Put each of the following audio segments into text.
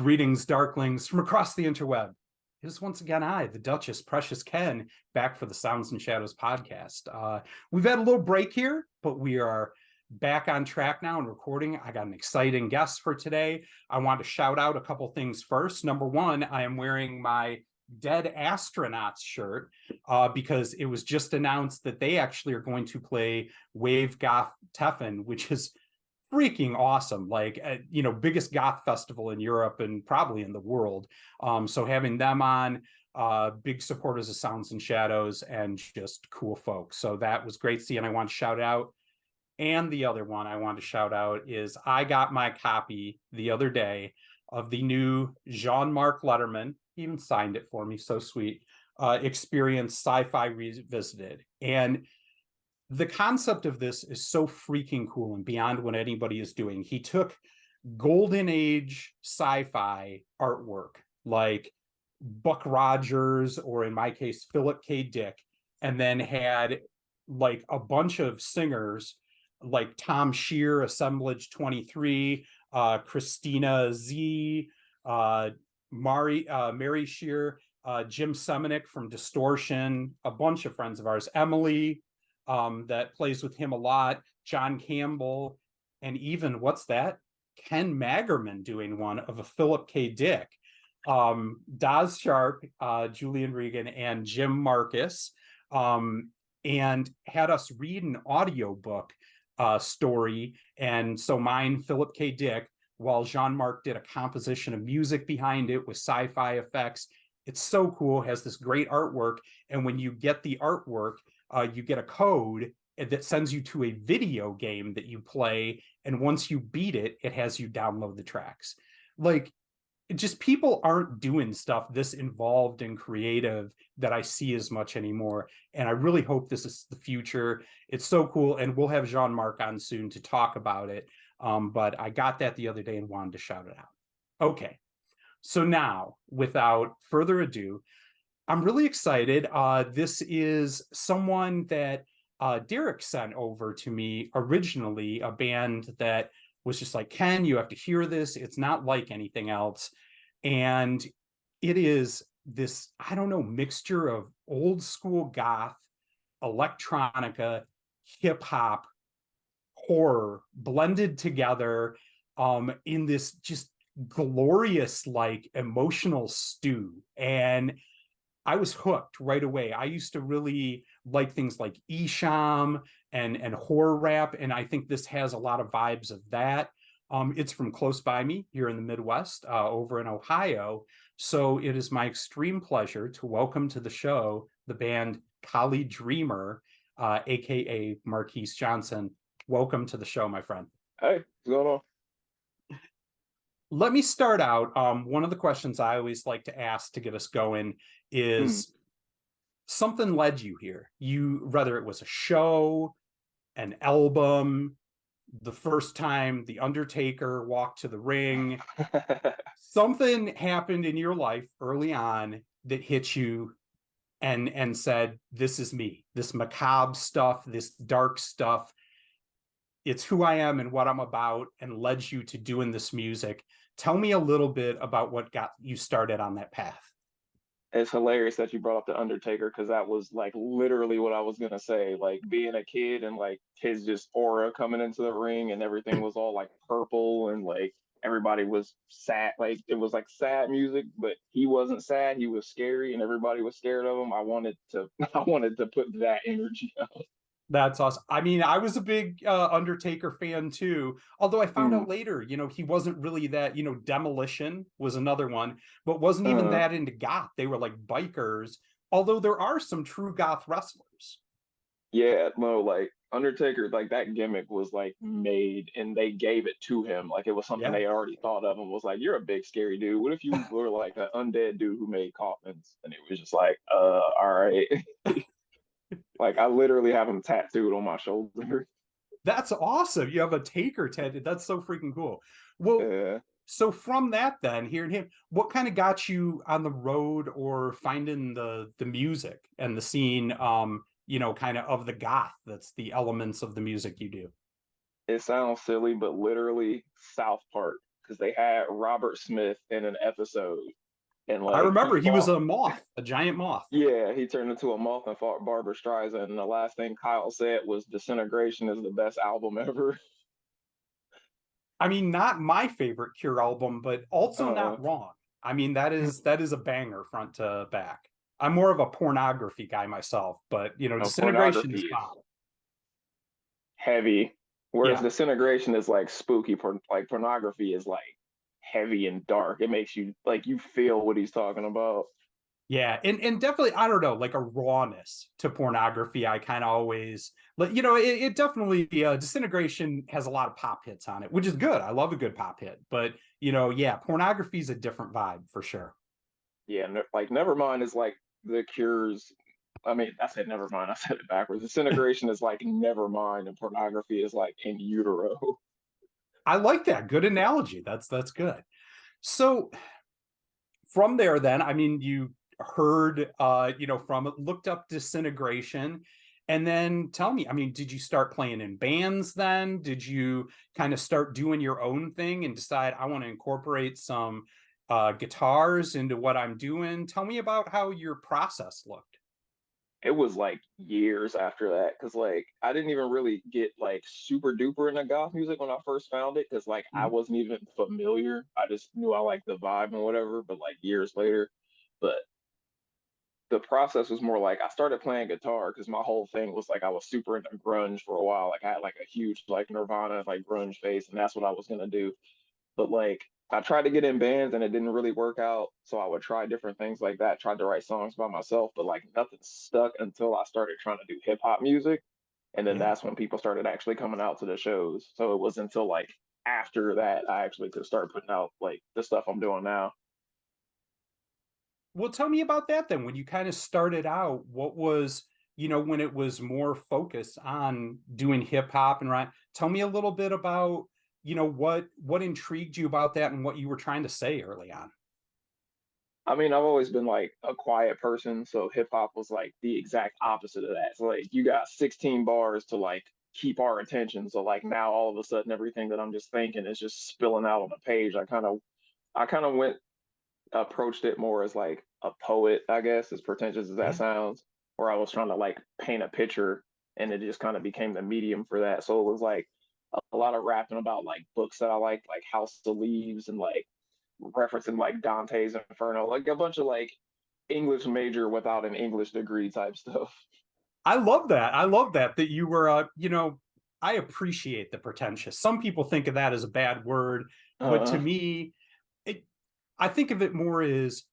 Greetings, Darklings, from across the interweb. It is once again I, the Duchess, Precious Ken, back for the Sounds and Shadows podcast. We've had a little break here, but we are back on track now and recording. I got an exciting guest for today. I want to shout out a couple things first. Number one, I am wearing my Dead Astronauts shirt because it was just announced that they actually are going to play Wave Goth Teffen, which is freaking awesome, like biggest goth festival in Europe and probably in the world. So having them on, big supporters of Sounds and Shadows and just cool folks, so that was great to see. And I want to shout out, and the other one I want to shout out is I got my copy the other day of the new Jean-Marc Letterman. He even signed it for me, so sweet. Experience Sci-Fi Revisited. And the concept of this is so freaking cool and beyond what anybody is doing. He took golden age sci-fi artwork like Buck Rogers, or in my case, Philip K. Dick, and then had like a bunch of singers like Tom Shear, Assemblage 23, Christina Z, Mary Shear, Jim Semenick from Distortion, a bunch of friends of ours, Emily, that plays with him a lot, John Campbell, and even, what's that? Ken Magerman doing one of a Philip K. Dick. Daz Sharp, Julian Regan, and Jim Marcus, and had us read an audiobook story. And so mine, Philip K. Dick, while Jean-Marc did a composition of music behind it with sci-fi effects. It's so cool, has this great artwork. And when you get the artwork, you get a code that sends you to a video game that you play. And once you beat it, it has you download the tracks. Like, just people aren't doing stuff this involved and creative that I see as much anymore. And I really hope this is the future. It's so cool. And we'll have Jean-Marc on soon to talk about it. But I got that the other day and wanted to shout it out. Okay. So now, without further ado, I'm really excited. This is someone that Derek sent over to me originally, a band that was just like, Ken, you have to hear this. It's not like anything else. And it is this, I don't know, mixture of old school goth, electronica, hip hop, horror blended together in this just glorious, like, emotional stew. And I was hooked right away. I used to really like things like Esham and horror rap, and I think this has a lot of vibes of that. It's from close by me here in the Midwest, over in Ohio. So it is my extreme pleasure to welcome to the show the band Kali Dreamer, aka Marquise Johnson. Welcome to the show, my friend. Hey, what's going on? Let me start out. One of the questions I always like to ask to get us going is something led you here. Whether it was a show, an album, the first time The Undertaker walked to the ring, something happened in your life early on that hit you and said, this is me, this macabre stuff, this dark stuff. It's who I am and what I'm about, and led you to doing this music. Tell me a little bit about what got you started on that path. It's hilarious that you brought up The Undertaker, because that was like literally what I was gonna say. Like being a kid and like his just aura coming into the ring and everything was all like purple and like everybody was sad. Like it was like sad music, but he wasn't sad. He was scary and everybody was scared of him. I wanted to put that energy out. That's awesome. I mean, I was a big Undertaker fan too, although I found out later, he wasn't really that, Demolition was another one, but wasn't even that into goth. They were like bikers, although there are some true goth wrestlers. Yeah, no, like Undertaker, like that gimmick was like made and they gave it to him. Like it was something they already thought of and was like, you're a big scary dude. What if you were like an undead dude who made coffins? And it was just like, all right. Like I literally have him tattooed on my shoulder. That's awesome. You have a Taker tattooed. That's so freaking cool. Well, so from that then, hearing him, what kind of got you on the road or finding the music and the scene, kind of the goth, that's the elements of the music you do? It sounds silly, but literally South Park. because they had Robert Smith in an episode, and I like he remember he was fought. a moth, a giant moth. Yeah, he turned into a moth and fought Barbara Streisand, and the last thing Kyle said was "Disintegration is the best album ever." I mean, not my favorite Cure album, but also Uh, not wrong. I mean, that is a banger front to back. I'm more of a pornography guy myself, but Disintegration is Pornography is pop. heavy, whereas Yeah. Disintegration is like spooky. Like pornography is like heavy and dark. It makes you like you feel what he's talking about. Yeah, and definitely, I don't know, like a rawness to pornography. I kind of always, like, it definitely, Disintegration has a lot of pop hits on it, which is good. I love a good pop hit, but yeah, pornography is a different vibe for sure. Yeah, like Nevermind is like the Cure's. I mean, I said Nevermind. I said it backwards. Disintegration is like Nevermind, and pornography is like in utero. I like that. Good analogy. That's good. So from there, then, I mean, you heard, from it, looked up Disintegration. And then tell me, I mean, did you start playing in bands then? Did you kind of start doing your own thing and decide I want to incorporate some guitars into what I'm doing? Tell me about how your process looked. It was like years after that because like I didn't even really get like super duper into goth music when I first found it because like I Mhm. wasn't even familiar. I just knew I liked the vibe and whatever. But like years later, but the process was more like I started playing guitar because my whole thing was like I was super into grunge for a while. Like I had like a huge like Nirvana like grunge phase, and that's what I was gonna do. But like I tried to get in bands and it didn't really work out. So I would try different things like that, tried to write songs by myself, but like nothing stuck until I started trying to do hip hop music. And then Yeah. that's when people started actually coming out to the shows. So it was until like after that I actually could start putting out like the stuff I'm doing now. Well, tell me about that then. When you kind of started out, what was, when it was more focused on doing hip hop and right? Tell me a little bit about, what intrigued you about that and what you were trying to say early on. I mean, I've always been like a quiet person, so hip hop was like the exact opposite of that. So like you got 16 bars to like keep our attention. So like now all of a sudden everything that I'm just thinking is just spilling out on the page. I kind of went approached it more as like a poet, I guess, as pretentious as that Yeah. sounds, where I was trying to like paint a picture and it just kind of became the medium for that. So it was like a lot of rapping about like books that I like House of Leaves and like referencing like Dante's Inferno, like a bunch of like English major without an English degree type stuff. I love that. I love that you were, I appreciate the pretentious. Some people think of that as a bad word, but to Uh, me, it, I think of it more as,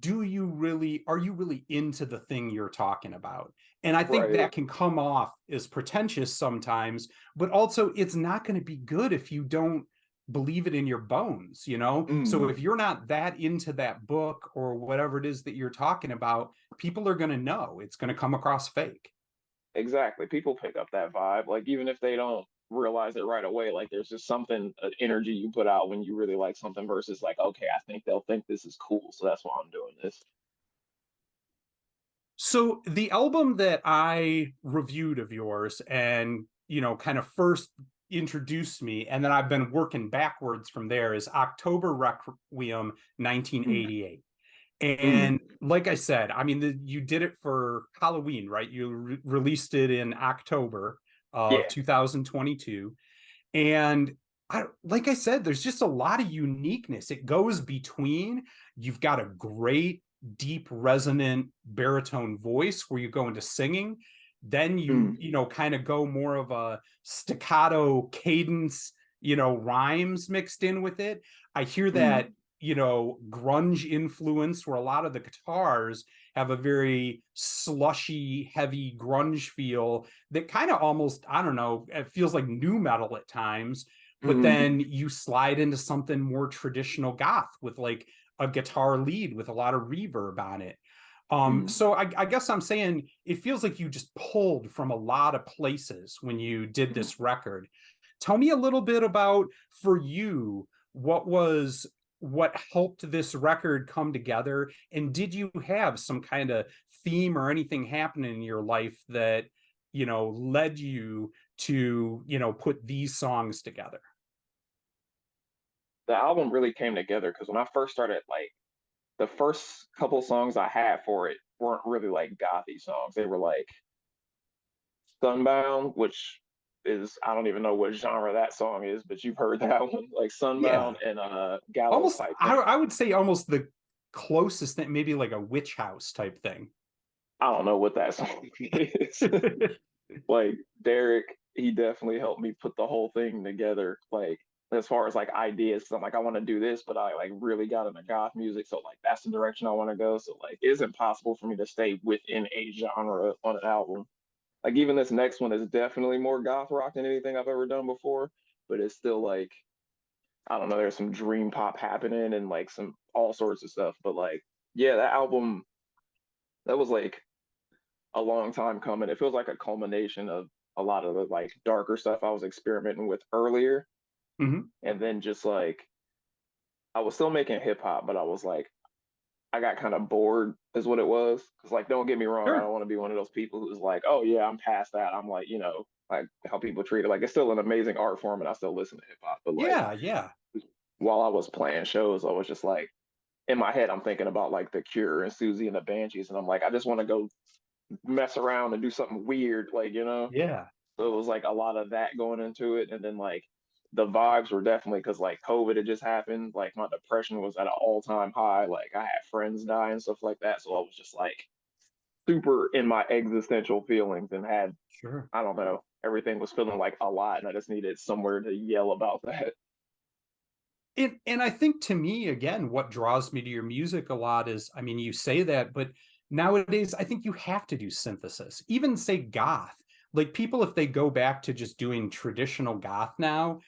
are you really into the thing you're talking about? And I think right. that can come off as pretentious sometimes, but also it's not going to be good if you don't believe it in your bones. So Mm, if you're not that into that book or whatever it is that you're talking about, people are going to know it's going to come across fake. exactly. People pick up that vibe, like even if they don't realize it right away, like there's just something, an energy you put out when you really like something versus like, okay, I think they'll think this is cool, so that's why I'm doing this. So the album that I reviewed of yours and, kind of first introduced me, and then I've been working backwards from there, is October Requiem Mm, 1988. mm, And like I said, I mean, you did it for Halloween, right? You released it in October of yeah. 2022. And like I said, there's just a lot of uniqueness. It goes between, you've got a great, deep, resonant baritone voice where you go into singing. Then you, Mm, kind of go more of a staccato cadence, rhymes mixed in with it. I hear that, mm, grunge influence where a lot of the guitars have a very slushy, heavy grunge feel that kind of almost, I don't know, it feels like new metal at times, but mm, then you slide into something more traditional goth with like a guitar lead with a lot of reverb on it. mm. So I guess I'm saying it feels like you just pulled from a lot of places when you did Mm. this record. Tell me a little bit about, for you, what helped this record come together, and did you have some kind of theme or anything happening in your life that led you to put these songs together? the album really came together because when I first started, like the first couple songs I had for it weren't really like gothy songs. They were like Sunbound, which is I don't even know what genre that song is, but you've heard that one, like Yeah, Sunbound and Gallows almost. Type Thing. I would say almost the closest thing, maybe like a witch house type thing. I don't know what that song is. Like Derek, he definitely helped me put the whole thing together. Like as far as like ideas, because I'm like I want to do this, but I like really got into goth music, so like that's the direction I want to go. So like it's impossible for me to stay within a genre on an album. Like even this next one is definitely more goth rock than anything I've ever done before, but it's still like I don't know, there's some dream pop happening and like some all sorts of stuff. But like yeah, that album that was like a long time coming. It feels like a culmination of a lot of the like darker stuff I was experimenting with earlier. Hmm. And then just like I was still making hip hop, but I was like I got kind of bored is what it was. Cause like don't get me wrong, I Sure. don't want to be one of those people who's like, oh yeah, I'm past that. I'm like, like how people treat it. Like it's still an amazing art form and I still listen to hip hop. But like Yeah, yeah, while I was playing shows, I was just like in my head, I'm thinking about like The Cure and Susie and the Banshees, and I'm like, I just want to go mess around and do something weird, like. yeah. So it was like a lot of that going into it. And then like the vibes were definitely because like COVID had just happened. Like my depression was at an all-time high. Like I had friends die and stuff like that. So I was just like super in my existential feelings and had, Sure. I don't know, everything was feeling like a lot. And I just needed somewhere to yell about that. And I think to me, again, what draws me to your music a lot is, I mean, you say that, but nowadays I think you have to do synthesis. Even say goth. Like people, if they go back to just doing traditional goth now,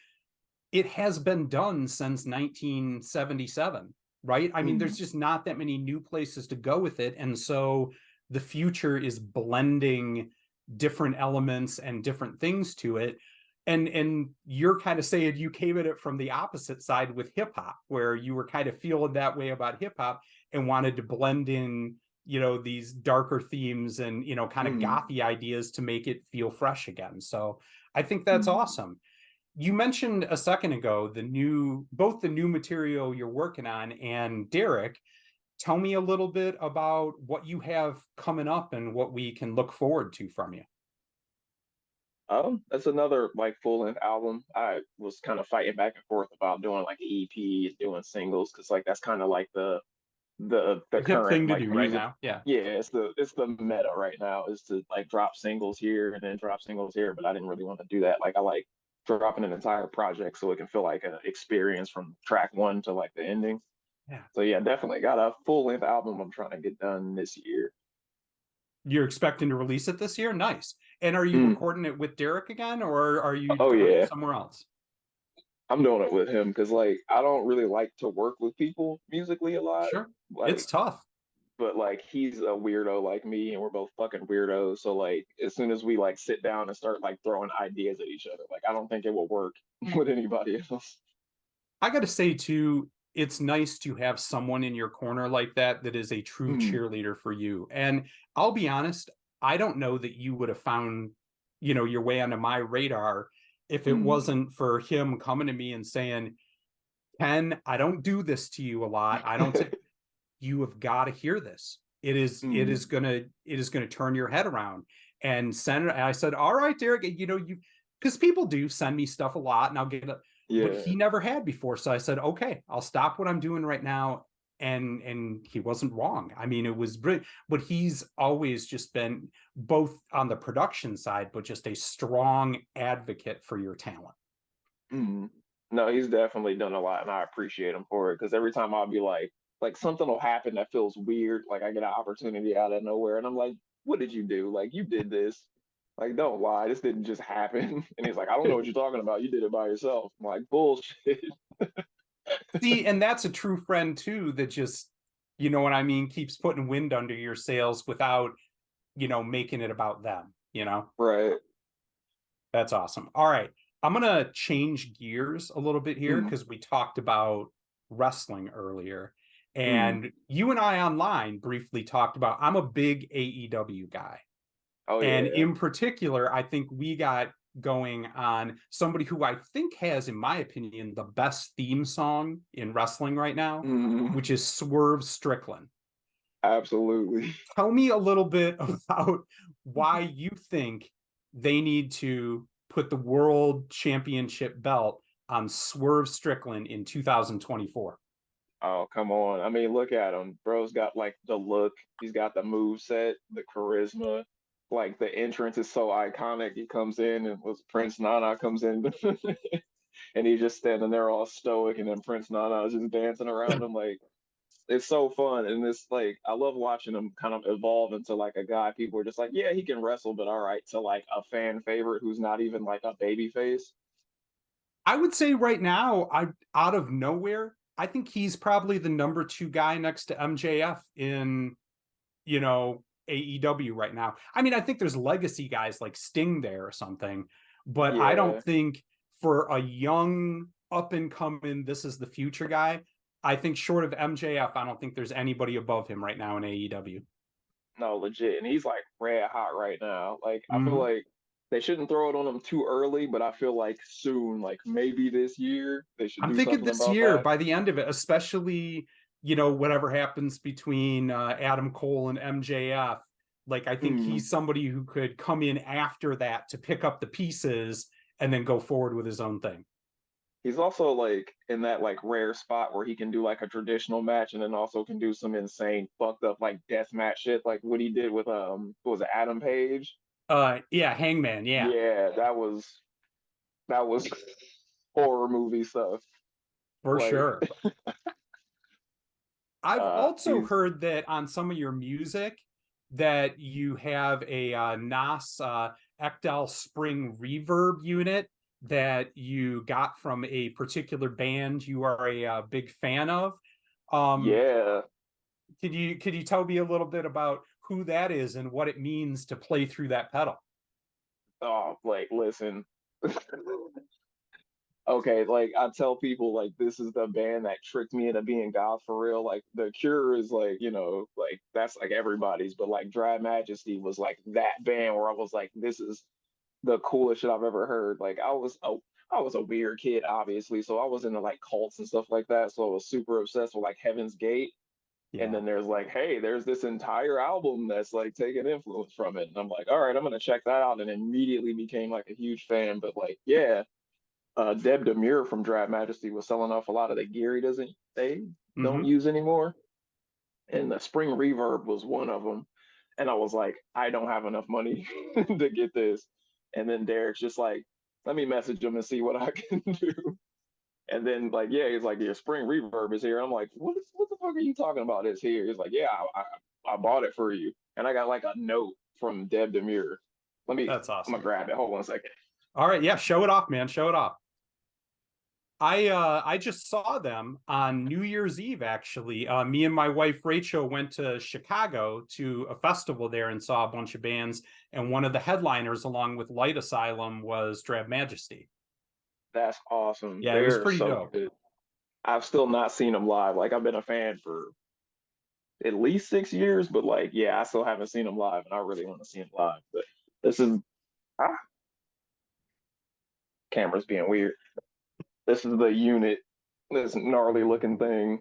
it has been done since 1977, right? I mean, there's Mm, just not that many new places to go with it. And so the future is blending different elements and different things to it. And you're kind of saying you came at it from the opposite side with hip hop, where you were kind of feeling that way about hip hop and wanted to blend in, these darker themes and, kind of mm, gothy ideas to make it feel fresh again. So I think that's mm. awesome. You mentioned a second ago both the new material you're working on and Derek. Tell me a little bit about what you have coming up and what we can look forward to from you. That's another like full length album. I was kind of fighting back and forth about doing like an EP and doing singles because like that's kind of like the The hip current thing to like do right music. now. Yeah. Yeah, it's the meta right now is to like drop singles here and then drop singles here, but I didn't really want to do that. Like I like dropping an entire project so it can feel like an experience from track one to like the ending. Yeah. So yeah, definitely got a full length album I'm trying to get done this year. You're expecting to release it this year? Nice. And are you Mm. recording it with Derek again or are you Oh doing it yeah, somewhere else? I'm doing it with him because like I don't really like to work with people musically a lot. Sure. It's Like tough. but like he's a weirdo like me and we're both fucking weirdos, so like as soon as we like sit down and start like throwing ideas at each other, like I don't think it will work with anybody else. I got to say too, it's nice to have someone in your corner like that that is a true Mm, cheerleader for you. And I'll be honest, I don't know that you would have found, your way onto my radar if it mm, wasn't for him coming to me and saying, "Ken, I don't do this to you a lot. I don't say you have got to hear this. mm, It is gonna turn your head around." And I said, all right, Derek, you because people do send me stuff a lot and I'll get it, but yeah. he never had before. So I said, okay, I'll stop what I'm doing right now. And he wasn't wrong. I mean, it was brilliant, but he's always just been both on the production side, but just a strong advocate for your talent. Mm. No, he's definitely done a lot and I appreciate him for it because every time I'll be like something will happen that feels weird, like I get an opportunity out of nowhere and I'm like, what did you do? Like you did this. Like, don't lie, this didn't just happen. And he's like, I don't know what you're talking about. You did it by yourself. I'm like, bullshit. See, and that's a true friend too, that just, you know what I mean, keeps putting wind under your sails without, making it about them, Right. That's awesome. All right. I'm going to change gears a little bit here Mm, because we talked about wrestling earlier. mm. And you and I online briefly talked about I'm a big AEW guy. Oh And yeah. in particular, I think we got going on somebody who I think has, in my opinion, the best theme song in wrestling right now, Mm, which is Swerve Strickland. absolutely. Tell me a little bit about why you think they need to put the world championship belt on Swerve Strickland in 2024. Oh, come on. I mean, look at him. Bro's got like the look, he's got the move set, the charisma. Like the entrance is so iconic. He comes in and was Prince Nana comes in and he's just standing there all stoic and then Prince Nana is just dancing around him like it's so fun. And it's like I love watching him kind of evolve into like a guy people are just like, yeah, he can wrestle, but all right, to like a fan favorite who's not even like a baby face. I would say right now, I out of nowhere, I think he's probably the number two guy next to MJF in, AEW right now. I mean, I think there's legacy guys like Sting there or something, but I don't Yeah. think for a young up and coming, this is the future guy. I think short of MJF, I don't think there's anybody above him right now in AEW. No, legit. And he's like red hot right now. Like I feel Mm-hmm. like they shouldn't throw it on him too early, but I feel like soon, like maybe this year, they should I'm do thinking something this about year that. by the end of it, especially, whatever happens between Adam Cole and MJF. Like, I think Mm. he's somebody who could come in after that to pick up the pieces and then go forward with his own thing. He's also like in that like rare spot where he can do like a traditional match and then also can do some insane fucked up like death match shit, like what he did with what was it, Adam Page? Yeah, Hangman, yeah, Yeah, that was horror movie stuff. for Like sure. I've also he's heard that on some of your music that you have a NAS Echdal Spring reverb unit that you got from a particular band you are a big fan of. Um, yeah. could you tell me a little bit about who that is and what it means to play through that pedal? Oh, like listen. Okay, like I tell people like this is the band that tricked me into being goth for real. Like The Cure is like, like that's like everybody's, but like Dry Majesty was like that band where I was like, this is the coolest shit I've ever heard. Like I was a weird kid, obviously, so I was into like cults and stuff like that. So I was super obsessed with like Heaven's Gate. And Yeah, then there's like, hey, there's this entire album that's like taking influence from it. And I'm like, all right, I'm gonna check that out. And immediately became like a huge fan. But like, yeah, Deb Demure from Dry Majesty was selling off a lot of the gear they don't mm-hmm. use anymore. And the Spring Reverb was one of them. And I was like, I don't have enough money to get this. And then Derek's just like, let me message him and see what I can do. And then like, yeah, he's like, your Spring Reverb is here. I'm like, what the fuck are you talking about? It's here. He's like, yeah, I bought it for you. And I got like a note from Deb Demure. That's I'm gonna awesome. grab it. Hold on a second. All right, yeah, show it off, man. Show it off. I just saw them on New Year's Eve actually. Me and my wife Rachel went to Chicago to a festival there and saw a bunch of bands, and one of the headliners along with Light Asylum was Drab Majesty. That's awesome. Yeah, it was They're pretty so dope. good. I've still not seen them live. Like I've been a fan for at least 6 years, but like, yeah, I still haven't seen them live, and I really want to see them live. But this is ah, camera's being weird. This is the unit, this gnarly looking thing.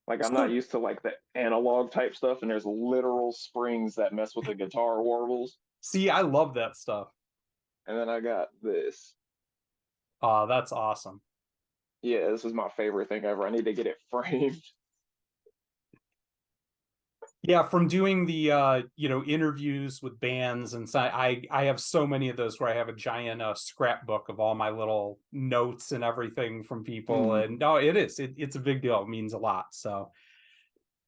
Like I'm not So used to like the analog type stuff, and there's literal springs that mess with the guitar warbles. see, I love that stuff. And then I got this. That's awesome. Yeah, this is my favorite thing ever. I need to get it framed. Yeah, from doing the interviews with bands and so I have so many of those where I have a giant scrapbook of all my little notes and everything from people, Mm, and no, it's a big deal. It means a lot. So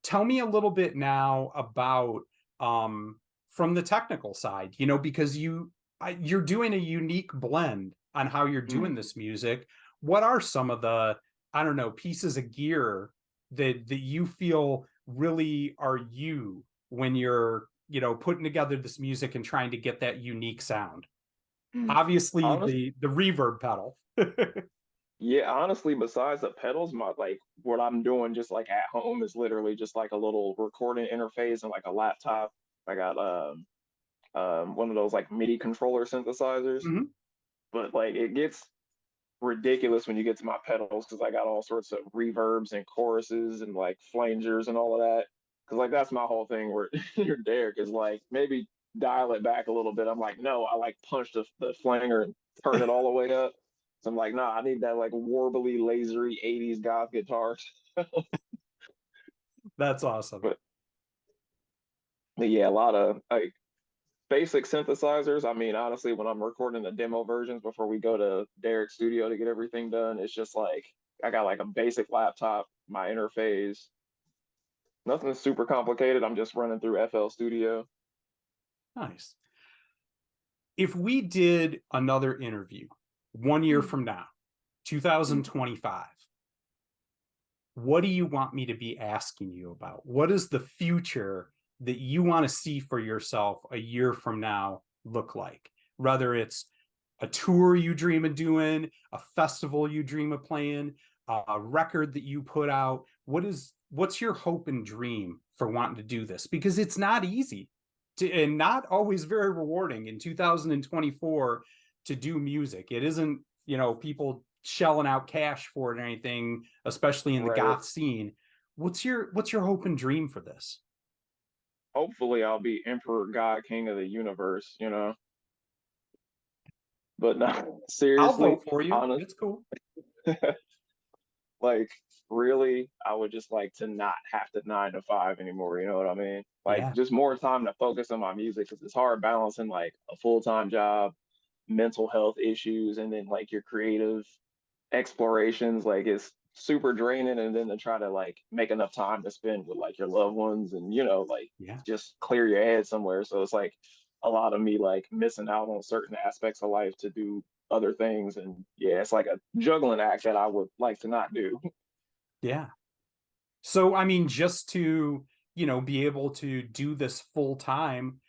tell me a little bit now about from the technical side, because you're doing a unique blend on how you're doing mm. this music. What are some of the, I don't know, pieces of gear that you feel really are you when you're, putting together this music and trying to get that unique sound? Obviously Honest, the reverb pedal. yeah, honestly, besides the pedals, my like what I'm doing just like at home is literally just like a little recording interface and like a laptop. I got one of those like MIDI controller synthesizers. Mhm. But like it gets ridiculous when you get to my pedals because I got all sorts of reverbs and choruses and like flangers and all of that. Because like that's my whole thing where Derek is like maybe dial it back a little bit. I'm like, no, I like punch the flanger and turn it all the way up. So I'm like, nah, I need that like warbly, lasery 80s goth guitar. That's awesome. but, but yeah, a lot of like basic synthesizers. I mean, honestly, when I'm recording the demo versions before we go to Derek's studio to get everything done, it's just like I got like a basic laptop, my interface, nothing super complicated. I'm just running through FL Studio. Nice. If we did another interview 1 year Mm, from now, mm. 2025, what do you want me to be asking you about? What is the future that you want to see for yourself a year from now look like? Whether it's a tour you dream of doing, a festival you dream of playing, a record that you put out. What's your hope and dream for wanting to do this? Because it's not easy and not always very rewarding in 2024 to do music. It isn't, people shelling out cash for it or anything, especially in the Right. goth scene. What's your hope and dream for this? Hopefully, I'll be Emperor God King of the universe, you know? But no, I'll seriously, vote for you. honest, It's cool. like really, I would just like to not have to 9 to 5 anymore. You know what I mean? Like Yeah. just more time to focus on my music because it's hard balancing like a full-time job, mental health issues, and then like your creative explorations. Like it's super draining, and then to try to like make enough time to spend with like your loved ones and like Yeah. just clear your head somewhere. So it's like a lot of me like missing out on certain aspects of life to do other things. And yeah, it's like a juggling act that I would like to not do. Yeah. So, I mean, just to, be able to do this full time,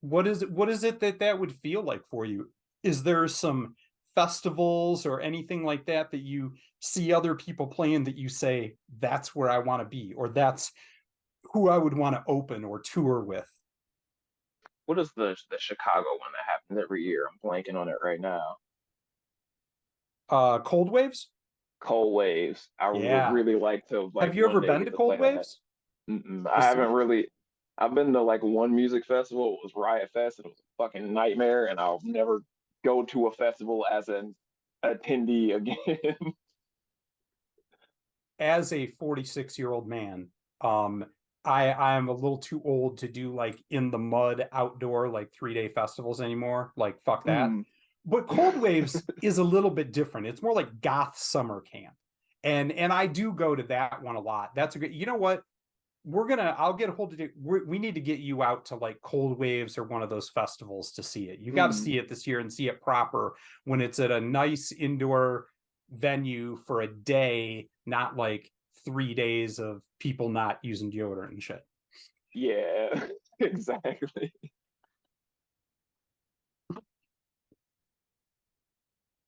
what is it that would feel like for you? Is there some festivals or anything like that you see other people playing that you say, that's where I want to be, or that's who I would want to open or tour with? What is the Chicago one that happens every year? I'm blanking on it right now. Cold Waves? Cold Waves. I would Yeah. really like to Have like you one ever day been to get to Cold play that. Waves? I This haven't really. I've been to like one music festival. It was Riot Fest. It was a fucking nightmare, and I'll never go to a festival as an attendee again. As a 46-year-old man, um, I'm a little too old to do like in the mud outdoor like 3-day festivals anymore. Like fuck that. Mm. But Cold Waves is a little bit different. It's more like goth summer camp. And I do go to that one a lot. That's a good, you know what? I'll get a hold of it. We need to get you out to like Cold Waves or one of those festivals to see it. You got to Mm. see it this year and see it proper when it's at a nice indoor venue for a day, not like 3 days of people not using deodorant and shit. Yeah, exactly.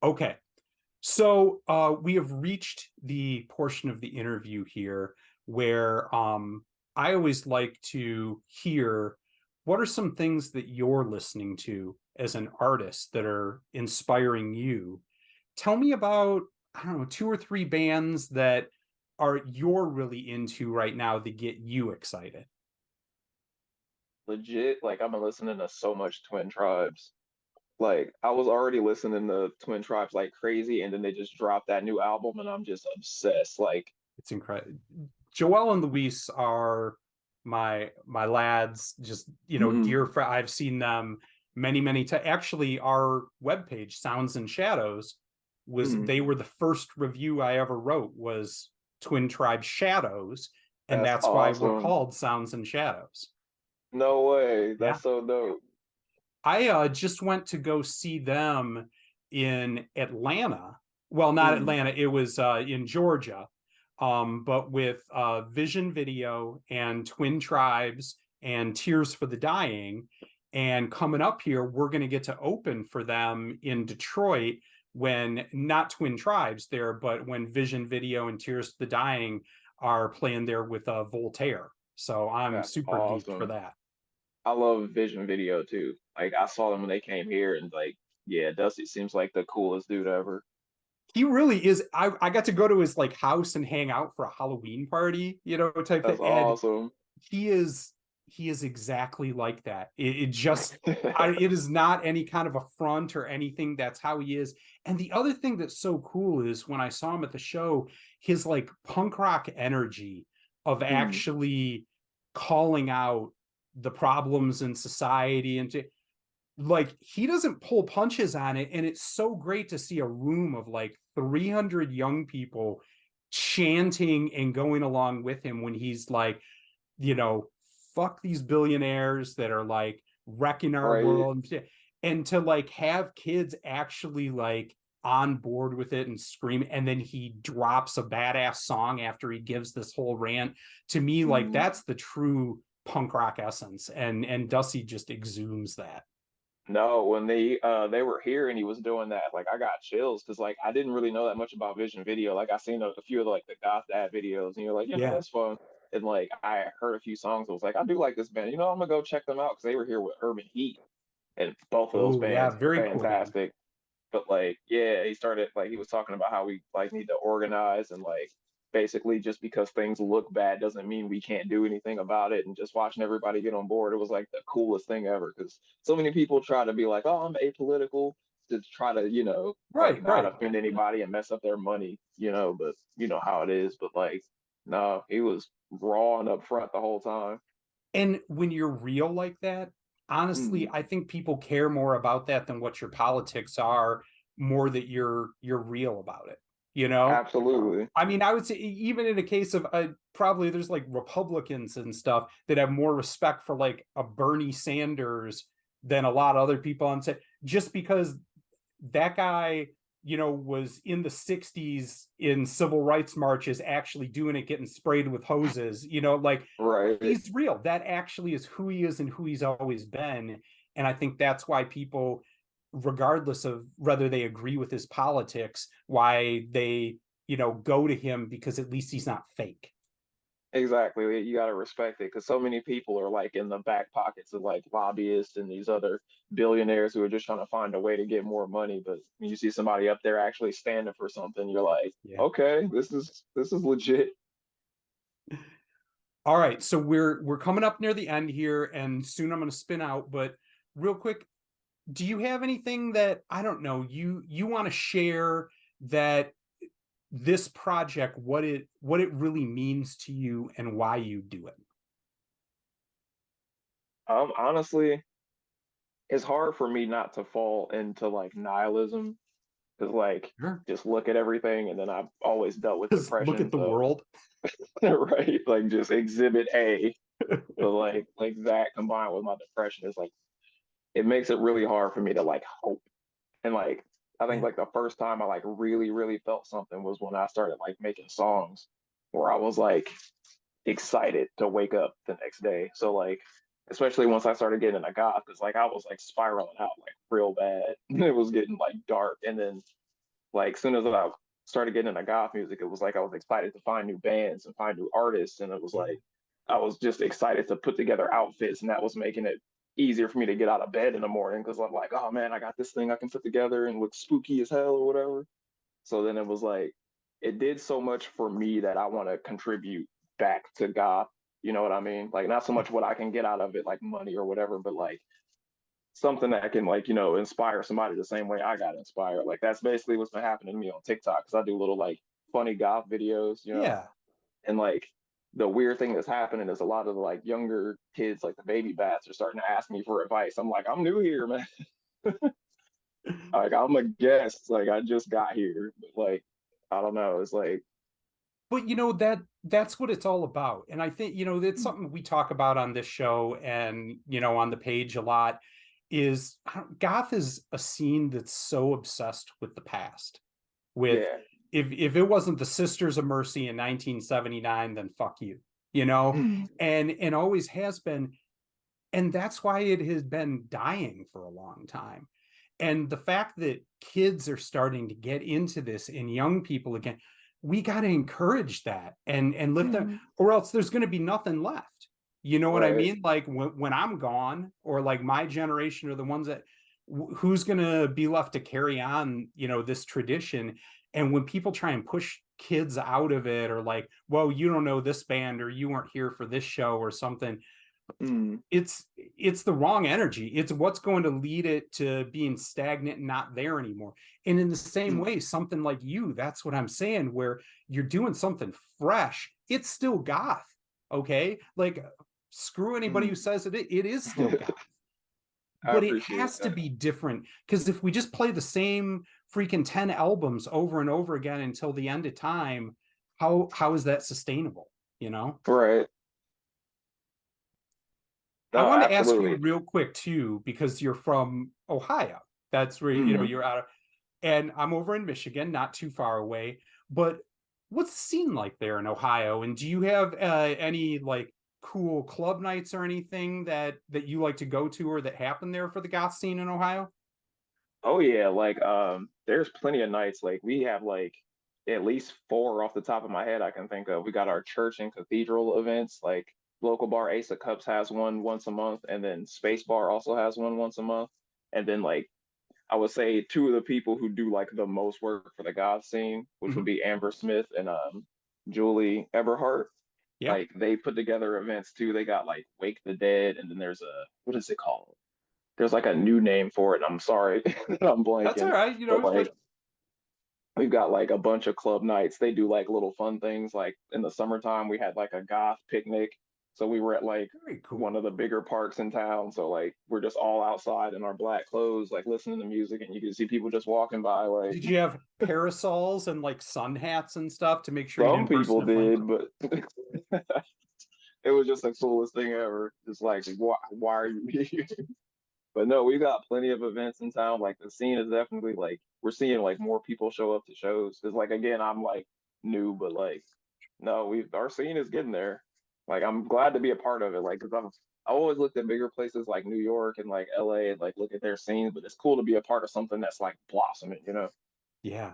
Okay. So we have reached the portion of the interview here where I always like to hear what are some things that you're listening to as an artist that are inspiring you. Tell me about, I don't know, two or three bands that you're really into right now that get you excited. Legit, like I've been listening to so much Twin Tribes. Like I was already listening to Twin Tribes like crazy, and then they just dropped that new album, and I'm just obsessed. Like, It's incredible. Joel and Luis are my lads, just dear mm, friend. I've seen them many times. Actually, our webpage, Sounds and Shadows, mm, they were the first review I ever wrote was Twin Tribe Shadows, and that's that's why we're awesome. called Sounds and Shadows. No way. Yeah. That's so dope. I just went to go see them in Atlanta. Well, not Mm, Atlanta, it was in Georgia. But with Vision Video and Twin Tribes and Tears for the Dying. And coming up here, we're going to get to open for them in Detroit when not Twin Tribes there, but when Vision Video and Tears for the Dying are playing there with Voltaire. So I'm that's super geeked for awesome. that. I love Vision Video too. Like I saw them when they came here, and like, yeah, Dusty seems like the coolest dude ever. He really is. I got to go to his like house and hang out for a Halloween party, type thing. That's And awesome. he is he is exactly like that. It just it is not any kind of a front or anything. That's how he is. And the other thing that's so cool is when I saw him at the show, his like punk rock energy of Mm, actually calling out the problems in society and like he doesn't pull punches on it, and it's so great to see a room of like 300 young people chanting and going along with him when he's like, you know, fuck these billionaires that are like wrecking our right. world, and to like have kids actually like on board with it and scream, and then he drops a badass song after he gives this whole rant. To me, like Mm. that's the true punk rock essence, and Dusty just exudes that. No, when they were here and he was doing that, like I got chills because like I didn't really know that much about Vision Video. Like I seen a few of the, like the goth dad videos, and you're like, Yeah. that's fun. And like I heard a few songs, I was like, I do like this band. I'm gonna go check them out because they were here with Urban Heat, and both of those Oh yeah, bands are very cool band. fantastic. But like, yeah, he started like he was talking about how we like need to organize and like basically just because things look bad doesn't mean we can't do anything about it. And just watching everybody get on board, it was like the coolest thing ever because so many people try to be like, oh, I'm apolitical to try to, like Right, not right. offend anybody and mess up their money, but you know how it is. But like, no, he was raw and upfront the whole time. And when you're real like that, honestly, Mm, I think people care more about that than what your politics are, more that you're real about it, you know? absolutely. I mean, I would say even in a case of probably there's like Republicans and stuff that have more respect for like a Bernie Sanders than a lot of other people. And say just because that guy, was in the 60s in civil rights marches, actually doing it, getting sprayed with hoses, like Right. he's real. That actually is who he is and who he's always been. And I think that's why people, regardless of whether they agree with his politics, why they, go to him, because at least he's not fake. Exactly. You got to respect it because so many people are like in the back pockets of like lobbyists and these other billionaires who are just trying to find a way to get more money. But when you see somebody up there actually standing for something, you're like, Yeah. okay, this is legit. All right, so we're coming up near the end here, and soon I'm going to spin out. But real quick, do you have anything that I don't know you want to share, that this project, what it really means to you and why you do it? Honestly, it's hard for me not to fall into like nihilism because like Sure. just look at everything and then I've always dealt with Just look depression. at the So world. right, like just exhibit A. But like that combined with my depression is like it makes it really hard for me to like hope. And like I think Yeah. like the first time I like really, really felt something was when I started like making songs where I was like excited to wake up the next day. So like especially once I started getting into goth, because like I was like spiraling out like real bad. It was getting like dark. And then like soon as I started getting into goth music, it was like I was excited to find new bands and find new artists. And it was Yeah. like I was just excited to put together outfits, and that was making it easier for me to get out of bed in the morning because I'm like, oh man, I got this thing I can put together and look spooky as hell or whatever. So then it was like it did so much for me that I want to contribute back to goth. You know what I mean? Like not so much what I can get out of it, like money or whatever, but like something that can like inspire somebody the same way I got inspired. Like that's basically what's been happening to me on TikTok because I do little like funny goth videos, Yeah. and like the weird thing that's happening is a lot of the like younger kids, like the baby bats, are starting to ask me for advice. I'm like, I'm new here, man. Like I'm a guest. Like I just got here, but like I don't know. It's like But that's what it's all about. And I think, it's something we talk about on this show and, on the page a lot, is goth is a scene that's so obsessed with the past. With yeah, if it wasn't the Sisters of Mercy in 1979, then fuck you, you know, and always has been. And that's why it has been dying for a long time. And the fact that kids are starting to get into this, and young people again, we got to encourage that and lift them, or else there's going to be nothing left. You know what I Right. mean? Like when I'm gone, or like my generation are the ones that who's going to be left to carry on, this tradition. And when people try and push kids out of it, or like, well, you don't know this band, or you weren't here for this show or something, Mm, it's the wrong energy. It's what's going to lead it to being stagnant and not there anymore. And in the same mm, way, something like you, that's what I'm saying, where you're doing something fresh, it's still goth. Okay, like, screw anybody who mm. says it is still goth, I but it appreciate has to that. be different. Because if we just play the same freaking 10 albums over and over again until the end of time, how is that sustainable, you know? Right. I No, wanted to ask you absolutely. real quick too, because you're from Ohio. That's where, Mm. you're out of, and I'm over in Michigan, not too far away. But what's the scene like there in Ohio? And do you have any like cool club nights or anything that you like to go to, or that happen there for the goth scene in Ohio? Oh yeah, like there's plenty of nights. Like we have like at least four off the top of my head I can think of. We got our church and cathedral events, like local bar Ace of Cups has one once a month, and then Space Bar also has one once a month. And then like I would say two of the people who do like the most work for the goth scene, which would Mhm. be Amber Smith and Julie Eberhardt. Yeah, Like they put together events too. They got like Wake the Dead, and then there's a what is it called? There's like a new name for it. I'm sorry I'm that's all blanking. right. But Like, like we've got like a bunch of club nights. They do like little fun things. Like in the summertime, we had like a goth picnic. So we were at like very one cool. of the bigger parks in town. So like we're just all outside in our black clothes, like listening to music, and you can see people just walking by. Like Did you have parasols and like sun hats and stuff to make sure you some didn't burst people into flames? did, but it was just the coolest thing ever. Just like why are you here? But no, we got plenty of events in town. Like the scene is definitely like we're seeing like more people show up to shows. Cause like again, I'm like new, but like no, we our scene is getting there. Like I'm glad to be a part of it. Like cause I always looked at bigger places like New York and like LA and like look at their scenes, but it's cool to be a part of something that's like blossoming, you know? Yeah.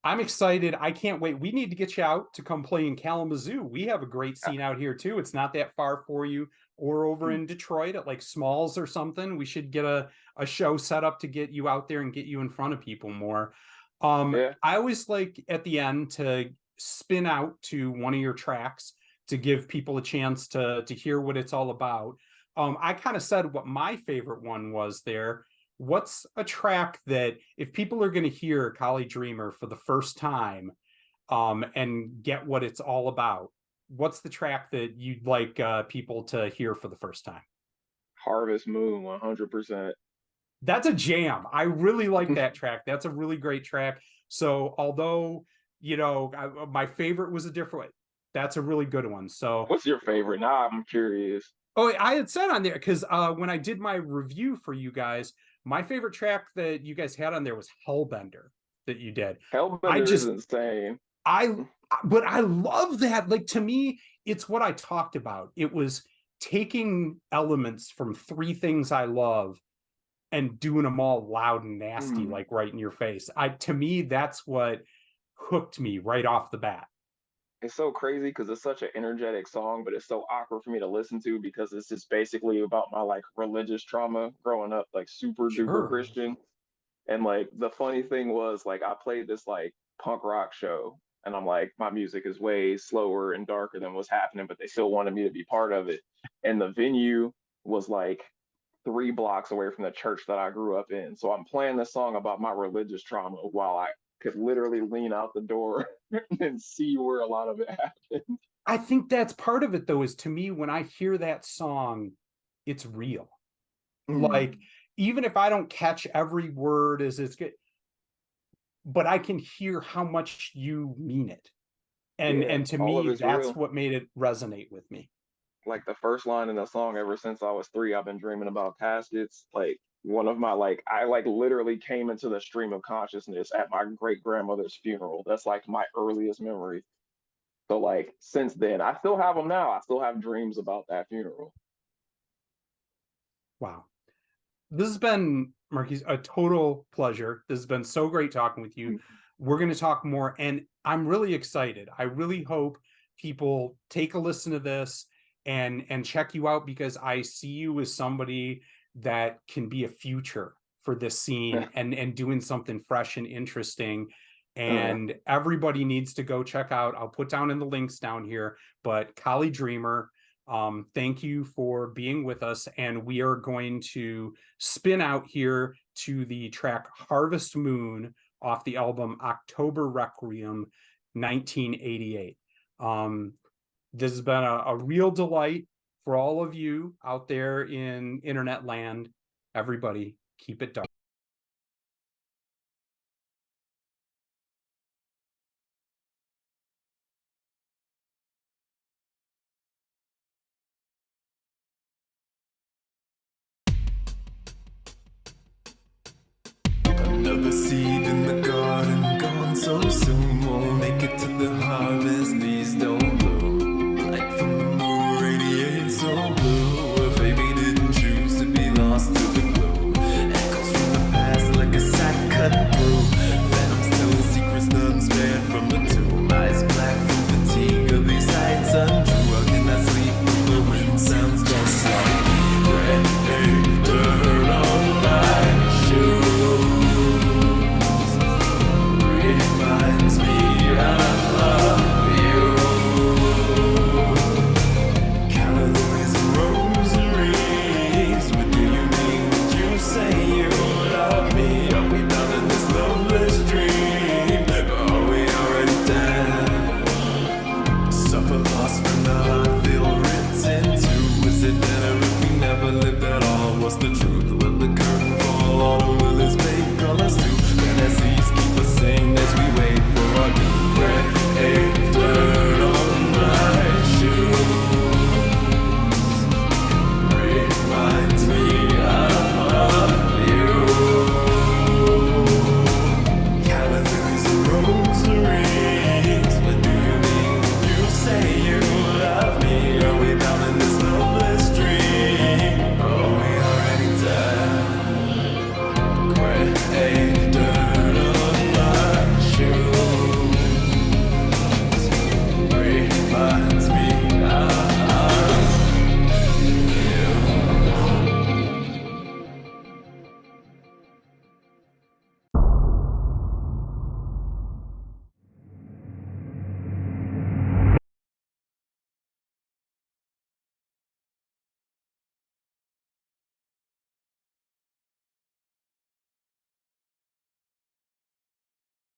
I'm excited. I can't wait. We need to get you out to come play in Kalamazoo. We have a great scene out here too. It's not that far for you. Or over in Detroit at like Smalls or something. We should get a show set up to get you out there and get you in front of people more. Yeah. I always like at the end to spin out to one of your tracks to give people a chance to hear what it's all about. I kind of said what my favorite one was there. What's a track that if people are going to hear Kali Dreamer for the first time, and get what it's all about, what's the track that you'd like people to hear for the first time? Harvest Moon 100%. That's a jam. I really like that track. That's a really great track. So although, my favorite was a different, that's a really good one. So, What's your favorite? Now I'm curious. oh, I had said on there because when I did my review for you guys, my favorite track that you guys had on there was Hellbender that you did. I Hellbender is just insane. I but I love that. Like, to me, it's what I talked about. It was taking elements from three things I love and doing them all loud and nasty, Mm. like right in your face. To me, that's what hooked me right off the bat. It's so crazy because it's such an energetic song, but it's so awkward for me to listen to because it's just basically about my like religious trauma growing up, like super duper Sure. Christian. And like the funny thing was like I played this like punk rock show and I'm like, my music is way slower and darker than what's happening, but they still wanted me to be part of it. And the venue was like 3 blocks away from the church that I grew up in. So I'm playing this song about my religious trauma while I could literally lean out the door and see where a lot of it happened. I think that's part of it though, is to me, when I hear that song, it's real. Like, Mm, even if I don't catch every word as it's good, but I can hear how much you mean it. yeah, And to all of me, it's that's real. what made it resonate with me. Like the first line in the song, ever since I was 3, I've been dreaming about caskets. Like one of my like I like literally came into the stream of consciousness at my great grandmother's funeral. That's like my earliest memory. So like since then, I still have them now. I still have dreams about that funeral. Wow. This has been, Marquise, a total pleasure. This has been so great talking with you. We're going to talk more, and I'm really excited. I really hope people take a listen to this and check you out, because I see you as somebody that can be a future for this scene and doing something fresh and interesting. And everybody needs to go check out. I'll put down in the links down here, but Kali Dreamer, thank you for being with us. And we are going to spin out here to the track Harvest Moon off the album October Requiem, 1988. This has been a real delight for all of you out there in internet land. Everybody, keep it dark. Another seed in the garden gone so